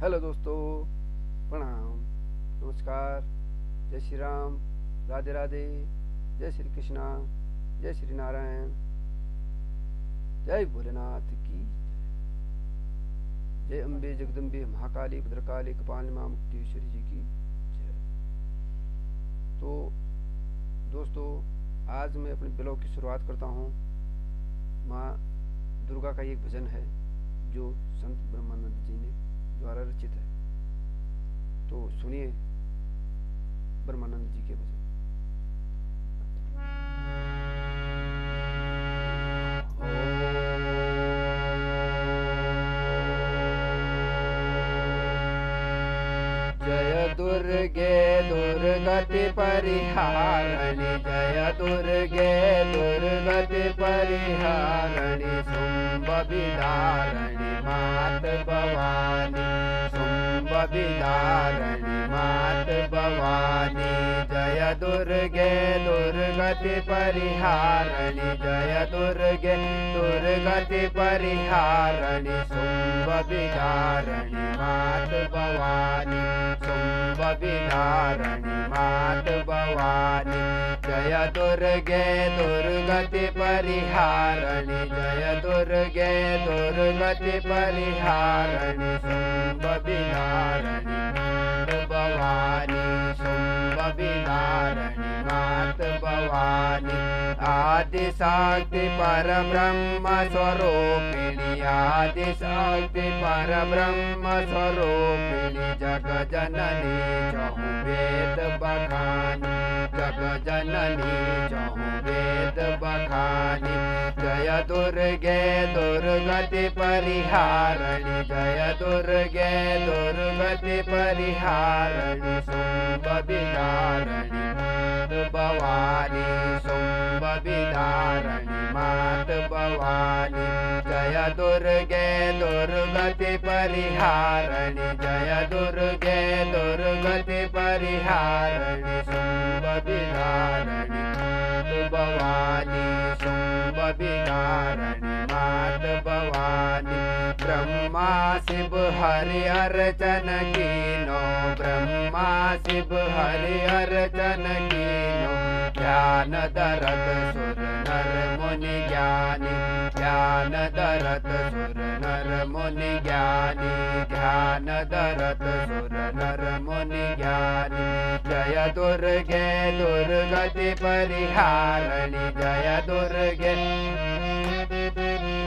Hello दोस्तों, प्रणाम, नमस्कार, जय श्री राम, राधे राधे, जय श्री कृष्णा, जय श्री नारायण, जय भोलेनाथ की जय अम्बे जगदम्बे महाकाली भद्रकाली कपालिनी माँ मुक्तेश्वरी जी की जय। तो दोस्तों, आज मैं अपने ब्लॉग की शुरुआत करता हूँ। माँ दुर्गा का एक भजन है जो संत ब्रह्मानंद जी ने द्वारा रचित है। तो सुनिए ब्रह्मानंद जी के भजन। जय दुर्गे दुर्गति परिहारिणी, जय दुर्गे दुर्गति परिहारिणी, शुंभ विदारिणी मात भवानी, शुंभ विदारिणी मात भवानी। जय दुर्गे दुर्गति परिहारिणी, जय दुर्गे दुर्गति परिहारिणी, शुंभ विदारिणी मात भवानी, शुंभ विदारिणी मात भवानी। जय दुर्गे दुर्गति परिहारिणी, जय दुर्गे दुर्गति परिहारिणी, शुंभ विदारिणी मात भवानी, शुंभ विदारिणी मात भवानी। आदि शक्ति परब्रह्म स्वरूपिणी, आदि शक्ति परब्रह्म स्वरूपिणी, जग जननी चहु वेद बखानी, जग जननी चहु वेद बखानी। जय दुर्गे दुर्गति परिहारिणी, जय दुर्गे दुर्गति परिहारिणी, शुंभ विदारिणी मात भवानी, शुंभ विदारिणी मात भवानी। जय दुर्गे दुर्गति परिहारिणी, जय दुर्गे दुर्गति परिहारिणी, शुंभ विदारिणी मात भवानी, शुंभ विदारिणी मात भवानी। ब्रह्मा शिव हरि अर्चन कीनो, ब्रह्मा शिव हरि अर्चन कीनो, ज्ञान दरत सुर नर मुनि ज्ञानी, ज्ञान दरत सुर नर मुनि ज्ञानी, ज्ञान दरत सुर नर मुनि ज्ञानी। जय दुर्गे दुर्गति परिहारिणी, जय दुर्गे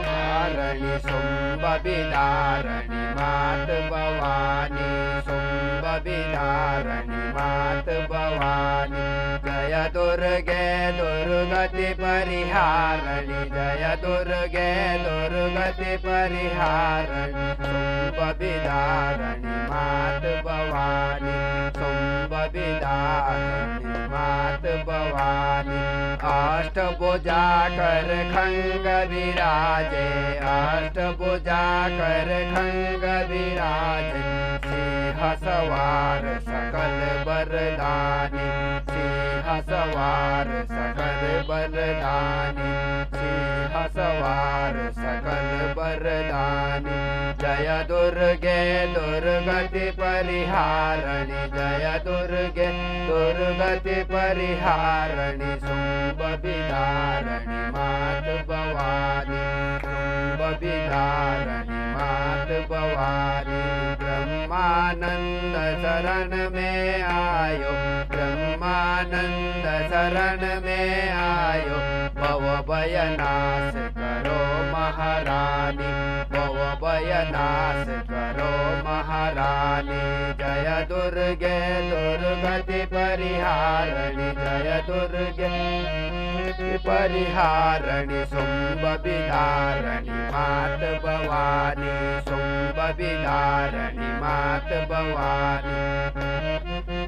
हारिणी, शुंभ विदारिणी मात भवानी, शुंभ विदारिणी मात भवानी। जय दुर्गे दुर्गति परिहारिणी, जय दुर्गे दुर्गति परिहारिणी, शुंभ विदारिणी मात भवानी, शुंभ विदारिणी मात भवानी। अष्टभुजा कर खंग विराजे, अष्टभुजा कर खंग विराजे, सिंह सवार सकल बरदानी, सिंह सवार सकल बरदानी, सिंह सवार सकल बरदानी। जय दुर्गे दुर्गति परिहारिणी, जय दुर्गे दुर्गति परिहारिणी, शुंभ विदारिणी मात भवानी, शुंभ विदारिणी मात भवानी। ब्रह्मानंद शरण में आयो, ब्रह्मानंद शरण में आयो, भव भय नाश करो महारानी, भव भय नाश करो महारानी। जय दुर्गे दुर्गति परिहारिणी, जय दुर्गे परिहारिणी, शुंभ विदारिणी मात भवानी, शुंभ विदारिणी मात भवानी।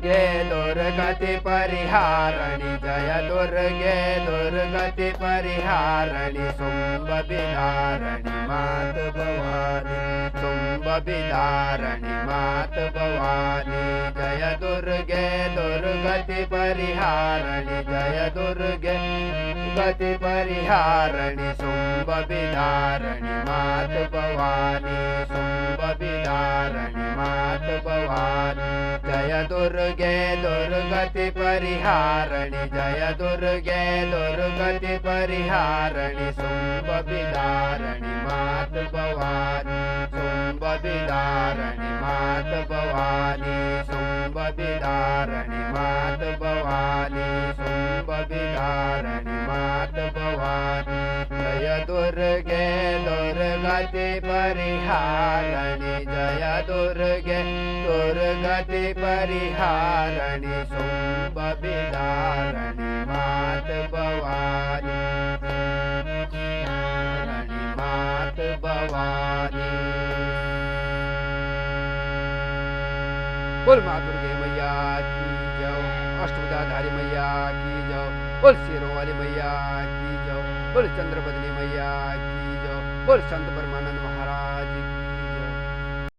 जय दुर्गति परिहारिणी, जय दुर्गे दुर्गति परिहारिणी, शुंभ विदारिणी मात भवानी, शुंभ विदारिणी मात भवानी। जय दुर्गे दुर्गति परिहारिणी, जय दुर्गे गति परिहारिणी, शुंभ विदारिणी मात भवानी, शुंभ विदारिणी मात दुर्गे दुर्गति परिहारिणी जय दुर्गे दुर्गति परिहारिणी शुंभ विदारिणी मात भवानी शुंभ विदारिणी मात भवानी शुंभ विदारिणी मात भवानी शुंभ विदारिणी मात भवानी जय दुर्गे दुर्गति परिहारिणी जय दुर्गे दुर्गति परिहारिणी शुंभ विदारिणी मात भवानी मात भवानी। बोल माँ दुर्गे मैया की जय, अष्टभुजाधारी मैया की जय, बोल शेरों वाली मैया की जय, बोल चंद्रबदनी मैया की जय, बोल संत परमात्मा